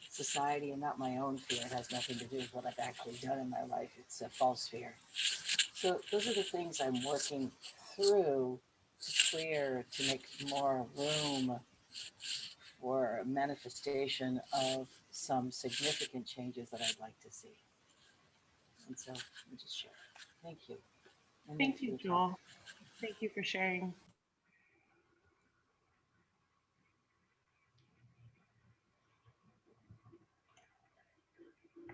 society and not my own fear. It has nothing to do with what I've actually done in my life. It's a false fear. So those are the things I'm working through to clear, to make more room for manifestation of some significant changes that I'd like to see. And so I'm just sharing. Thank you. And Thank thanks for you, the talk. Jewel. Thank you for sharing.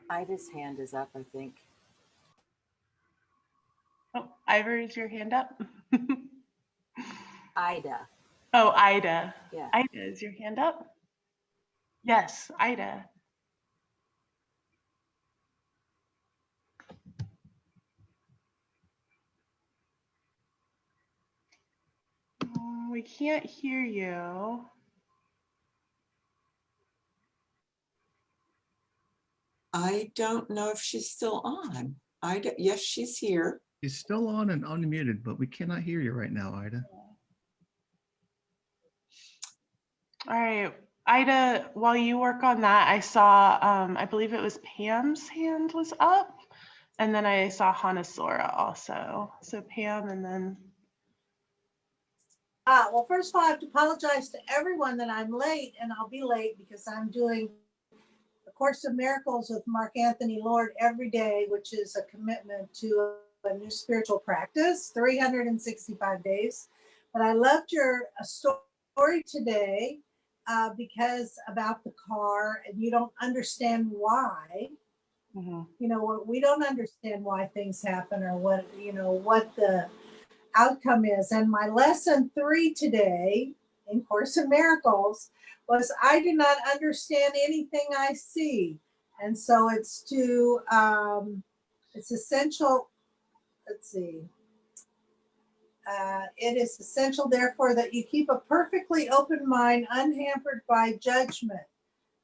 Ida's hand is up, I think. Oh, Ivor, is your hand up? Ida. Oh, Ida. Yeah. Ida, is your hand up? Yes, Ida. We can't hear you. I don't know if she's still on. Yes, she's here. She's still on and unmuted, but we cannot hear you right now, Ida. All right, Ida, while you work on that, I saw, I believe it was Pam's hand was up, and then I saw Hanasora also. So Pam, and then. Well, first of all, I have to apologize to everyone that I'm late, and I'll be late because I'm doing A Course of Miracles with Mark Anthony Lord every day, which is a commitment to a new spiritual practice, 365 days. But I loved your story today because about the car, and you don't understand why. Mm-hmm. You know, we don't understand why things happen or what, you know, what the outcome is. And my lesson 3 today in Course in Miracles was I do not understand anything I see. And so it's it's essential. Let's see. It is essential, therefore, that you keep a perfectly open mind, unhampered by judgment.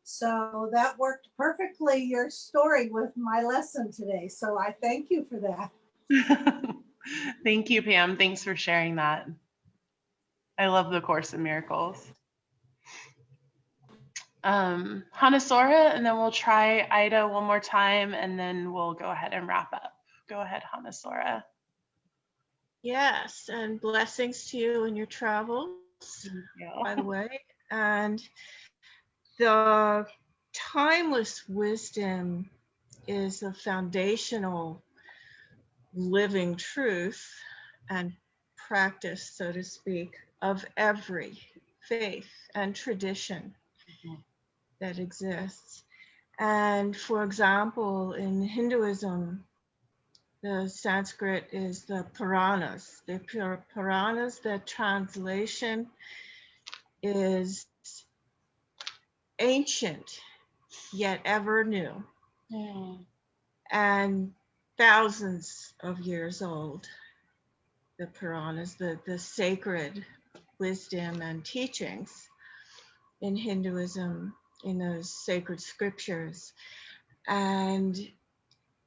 So that worked perfectly, your story, with my lesson today. So I thank you for that. Thank you, Pam. Thanks for sharing that. I love the Course in Miracles. Hanasora, and then we'll try Ida one more time, and then we'll go ahead and wrap up. Go ahead, Hanasora. Yes, and blessings to you in your travels, by the way. And the timeless wisdom is the foundational living truth and practice, so to speak, of every faith and tradition that exists. And for example, in Hinduism, the Sanskrit is the Puranas. The Puranas, the translation is ancient, yet ever new, and thousands of years old. The Puranas, the sacred wisdom and teachings in Hinduism, in those sacred scriptures, and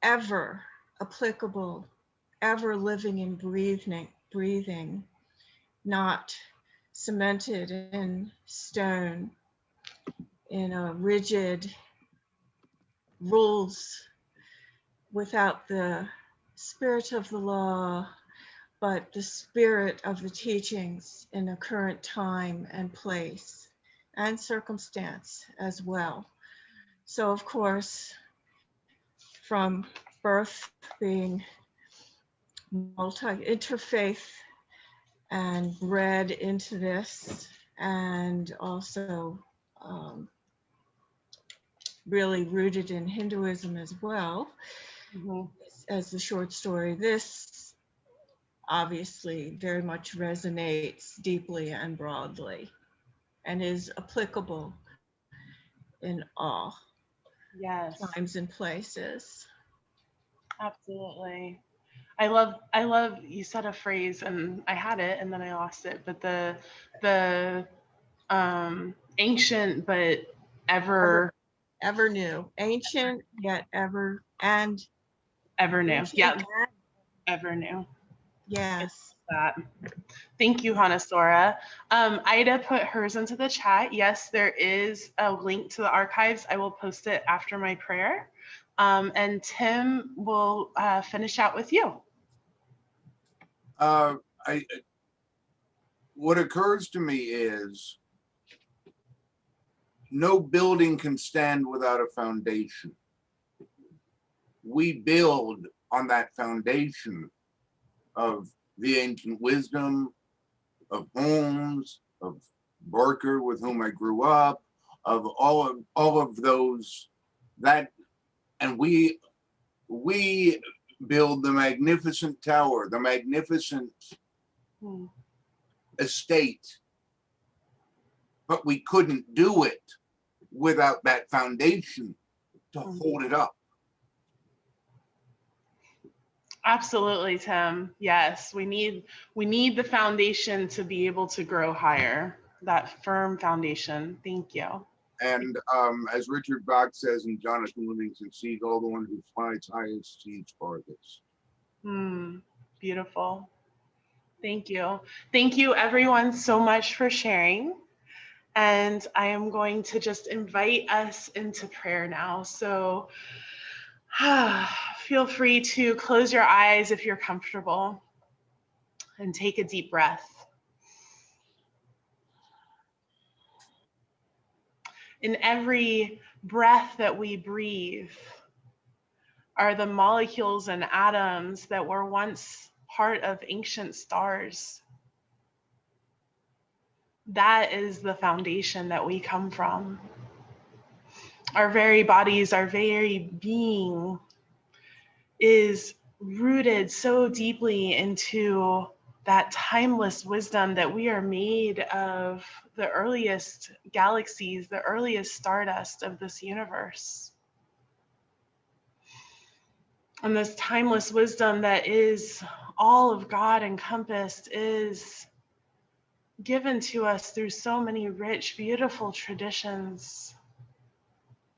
ever applicable, ever living and breathing, not cemented in stone, in a rigid rules without the spirit of the law, but the spirit of the teachings in a current time and place and circumstance as well. So of course, from birth being interfaith and bred into this, and also really rooted in Hinduism as well, as the short story, this obviously very much resonates deeply and broadly and is applicable in all times and places. Absolutely. I love you said a phrase and I had it and then I lost it, but the ancient but ever ever new, ancient yet ever and Ever new. ancient Yeah, and ever new. yes. That. Thank you, Hanasora. Ida put hers into the chat. Yes, there is a link to the archives. I will post it after my prayer. And Tim will finish out with you. What occurs to me is no building can stand without a foundation. We build on that foundation of the ancient wisdom, of Holmes, of Barker, with whom I grew up, of all of those that, and we build the magnificent tower, the magnificent estate, but we couldn't do it without that foundation to hold it up. Absolutely, Tim. Yes, we need the foundation to be able to grow higher. That firm foundation. Thank you. And as Richard Bach says in Jonathan Livingston Seagull, the one who flies highest sees farthest. Beautiful. Thank you. Thank you, everyone, so much for sharing. And I am going to just invite us into prayer now. So feel free to close your eyes if you're comfortable and take a deep breath. In every breath that we breathe are the molecules and atoms that were once part of ancient stars. That is the foundation that we come from. Our very bodies, our very being is rooted so deeply into that timeless wisdom that we are made of the earliest galaxies, the earliest stardust of this universe. And this timeless wisdom that is all of God encompassed is given to us through so many rich, beautiful traditions,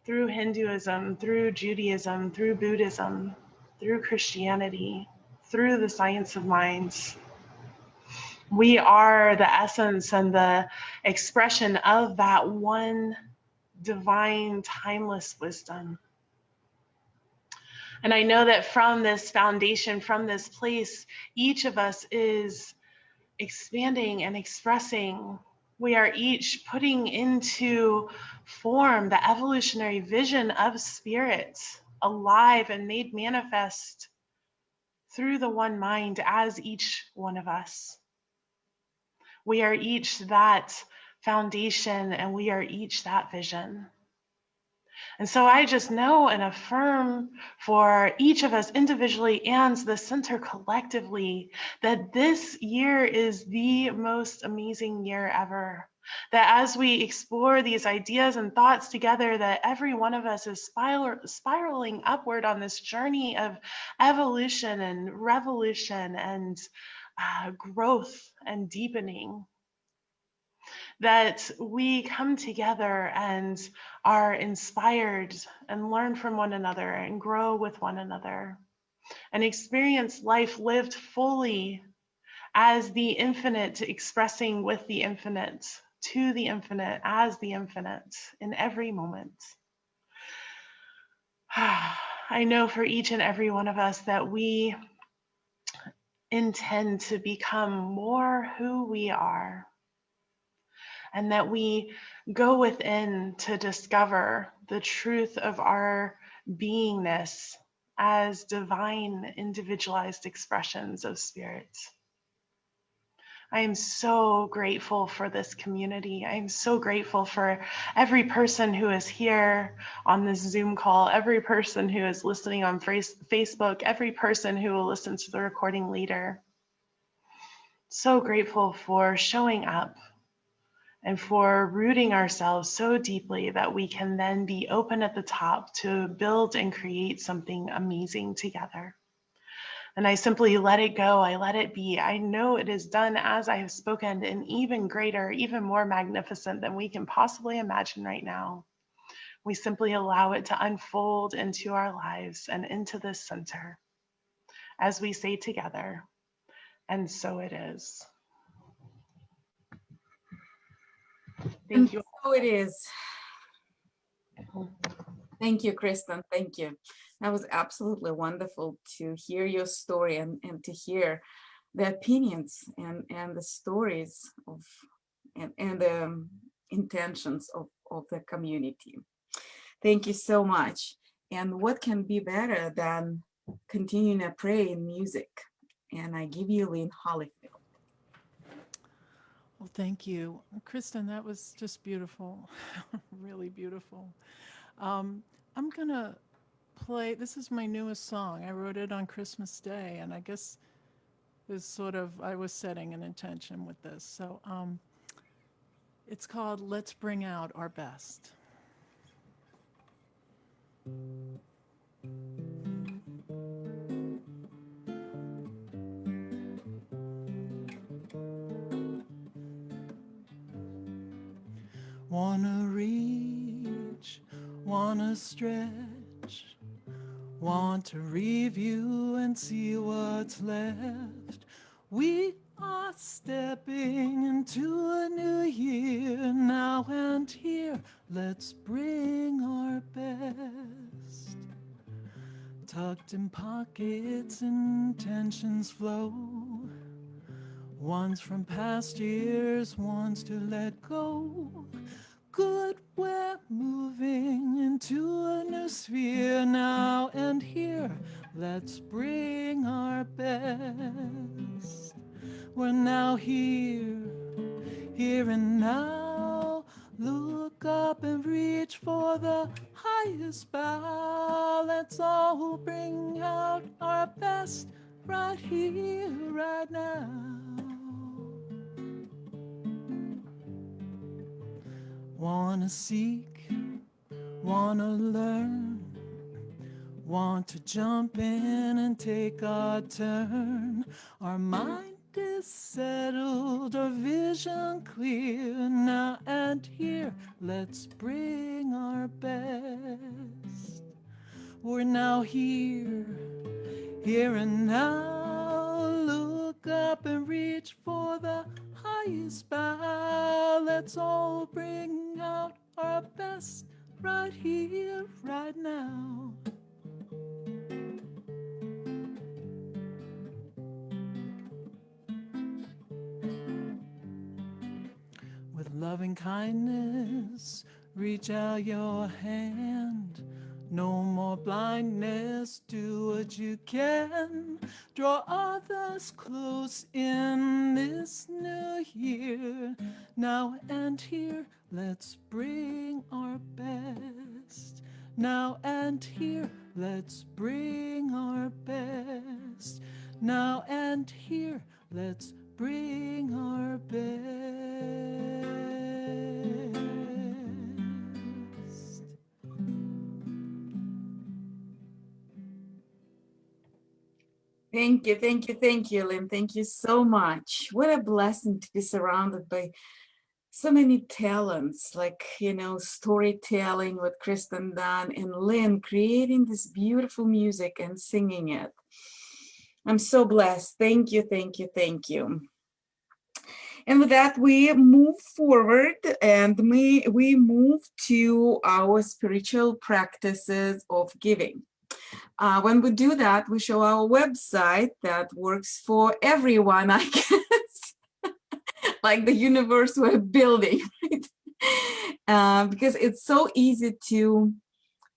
through Hinduism, through Judaism, through Buddhism, through Christianity, through the science of minds. We are the essence and the expression of that one divine, timeless wisdom. And I know that from this foundation, from this place, each of us is expanding and expressing. We are each putting into form the evolutionary vision of spirit, alive and made manifest through the one mind as each one of us. We are each that foundation and we are each that vision. And so I just know and affirm for each of us individually and the center collectively that this year is the most amazing year ever. That as we explore these ideas and thoughts together, that every one of us is spiraling upward on this journey of evolution and revolution and growth and deepening. That we come together and are inspired and learn from one another and grow with one another and experience life lived fully as the infinite, expressing with the infinite, to the infinite, as the infinite in every moment. I know for each and every one of us that we intend to become more who we are, and that we go within to discover the truth of our beingness as divine, individualized expressions of spirit. I am so grateful for this community. I am so grateful for every person who is here on this Zoom call, every person who is listening on Facebook, every person who will listen to the recording later. So grateful for showing up and for rooting ourselves so deeply that we can then be open at the top to build and create something amazing together. And I simply let it go. I let it be. I know it is done as I have spoken, and even greater, even more magnificent than we can possibly imagine right now. We simply allow it to unfold into our lives and into this center as we say together, and so it is. And Thank you. so it is. Thank you, Kristen. Thank you. That was absolutely wonderful to hear your story and to hear the opinions and the stories of and the intentions of the community. Thank you so much. And what can be better than continuing to pray in music? And I give you Lynn Holyfield. Well, thank you. Kristen, that was just beautiful, really beautiful. I'm going to play, this is my newest song. I wrote it on Christmas Day, and I guess this sort of, I was setting an intention with this. So it's called Let's Bring Out Our Best. Wanna reach, wanna stretch, want to review and see what's left. We are stepping into a new year now and here. Let's bring our best. Tucked in pockets, intentions flow. One's from past years, one's to let go. Good, we're moving into a new sphere now and here. Let's bring our best. We're now here, here and now. Look up and reach for the highest bow. Let's all bring out our best right here, right now. Wanna seek, wanna learn, want to jump in and take our turn. Our mind is settled, our vision clear. Now and here, let's bring our best. We're now here, here and now. Look up and reach for the highest bow. Let's all bring out our best right here, right now. With loving kindness, reach out your hand. No more blindness, do what you can. Draw others close in this new year. Now and here, let's bring our best. Now and here, let's bring our best. Now and here, let's bring our best. Thank you, thank you, thank you, Lynn. Thank you so much. What a blessing to be surrounded by so many talents, like, you know, storytelling, what Kristen done, and Lynn creating this beautiful music and singing it. I'm so blessed. Thank you, thank you, thank you. And with that, we move forward and we move to our spiritual practices of giving. When we do that, we show our website that works for everyone, I guess, like the universe we're building, right? Because it's so easy to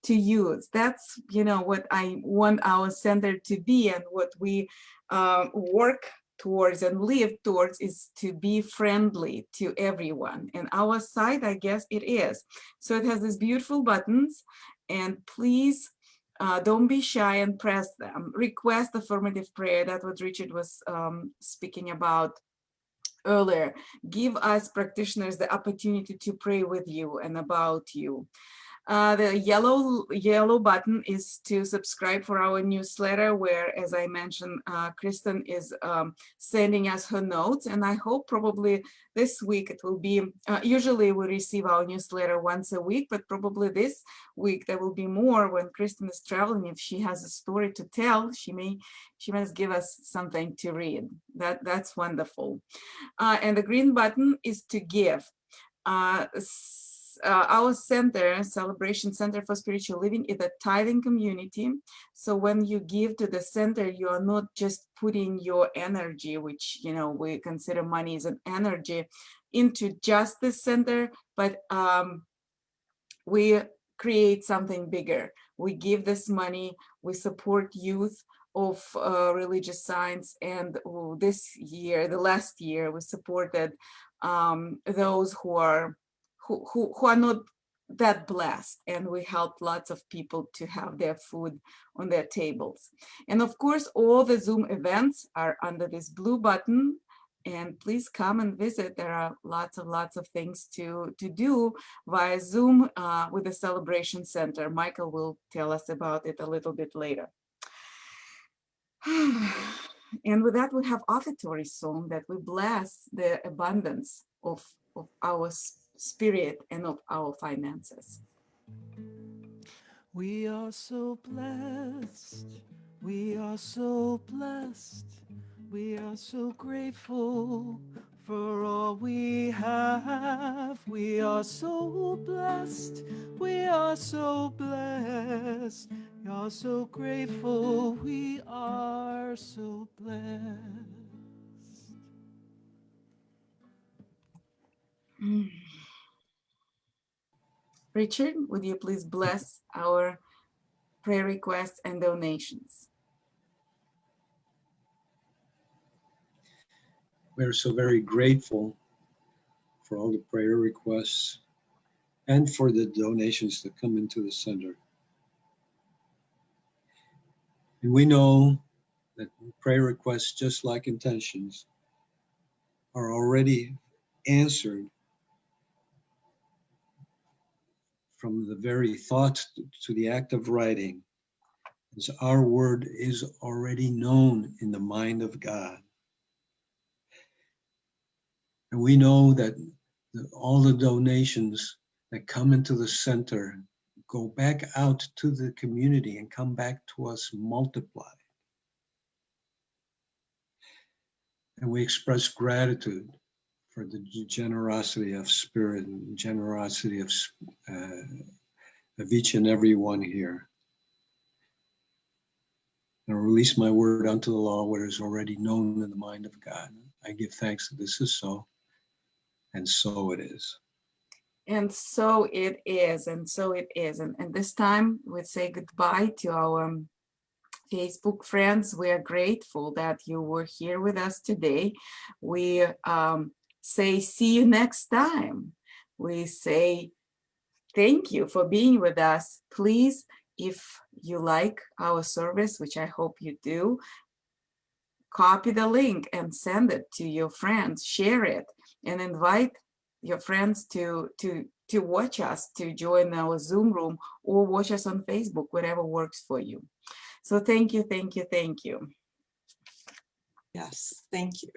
use. That's, you know, what I want our center to be, and what we work towards and live towards is to be friendly to everyone. And our site, I guess it is. So it has these beautiful buttons, and please don't be shy and press them. Request affirmative prayer. That's what Richard was speaking about earlier. Give us practitioners the opportunity to pray with you and about you. The yellow button is to subscribe for our newsletter, where, as I mentioned, Kristen is sending us her notes, and I hope probably this week it will be, usually we receive our newsletter once a week, but probably this week there will be more when Kristen is traveling. If she has a story to tell, she must give us something to read. That's wonderful. And the green button is to give. Our center, Celebration Center for Spiritual Living, is a tithing community. So when you give to the center, you are not just putting your energy, which, you know, we consider money as an energy, into just the center, but we create something bigger. We give this money, we support youth of religious science, and this year, the last year, we supported those who are not that blessed, and we helped lots of people to have their food on their tables. And of course, all the Zoom events are under this blue button, and please come and visit. There are lots of things to do via Zoom with the Celebration Center. Michael will tell us about it a little bit later. And with that, we have offertory song that we bless the abundance of our spirit and of our finances. We are so blessed. We are so blessed. We are so grateful for all we have. We are so blessed. We are so blessed. We are so grateful. We are so blessed. Richard, would you please bless our prayer requests and donations? We're so very grateful for all the prayer requests and for the donations that come into the center. And we know that prayer requests, just like intentions, are already answered from the very thought to the act of writing, as our word is already known in the mind of God. And we know that all the donations that come into the center go back out to the community and come back to us multiplied. And we express gratitude for the generosity of spirit and generosity of each and every one here. And I release my word unto the law, what is already known in the mind of God. I give thanks that this is so, and so it is. And so it is, and so it is. And this time we say goodbye to our Facebook friends. We are grateful that you were here with us today. We say see you next time. We say thank you for being with us. Please, if you like our service, which I hope you do, copy the link and send it to your friends, share it, and invite your friends to watch us, to join our Zoom room, or watch us on Facebook, whatever works for you. So thank you, thank you, thank you. Yes, thank you.